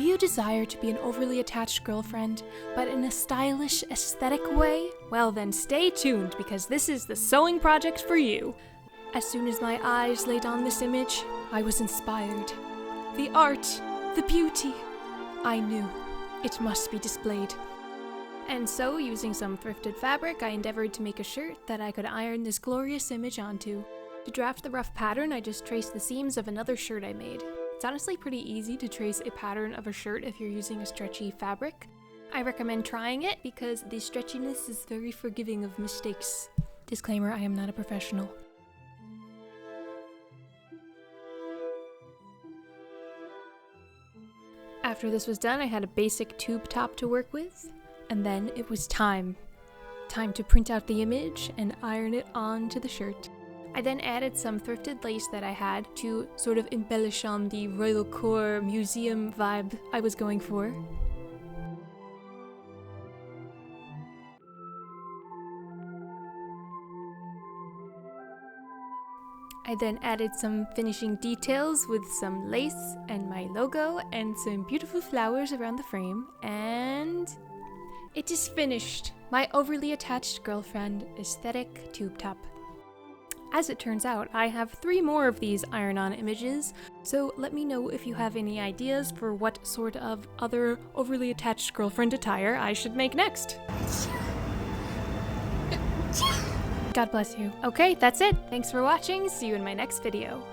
you desire to be an overly attached girlfriend, but in a stylish, aesthetic way? Well then stay tuned, because this is the sewing project for you. As soon as my eyes laid on this image, I was inspired. The art, the beauty, I knew it must be displayed. And so, using some thrifted fabric, I endeavored to make a shirt that I could iron this glorious image onto. To draft the rough pattern, I just traced the seams of another shirt I made. It's honestly pretty easy to trace a pattern of a shirt if you're using a stretchy fabric. I recommend trying it because the stretchiness is very forgiving of mistakes. Disclaimer, I am not a professional. After this was done, I had a basic tube top to work with, and then it was time. Time to print out the image and iron it onto the shirt. I then added some thrifted lace that I had to sort of embellish on the royalcore museum vibe I was going for. I then added some finishing details with some lace and my logo and some beautiful flowers around the frame, and it is finished! My overly attached girlfriend aesthetic tube top. As it turns out, I have 3 more of these iron-on images, so let me know if you have any ideas for what sort of other overly attached girlfriend attire I should make next. God bless you. Okay, that's it. Thanks for watching. See you in my next video.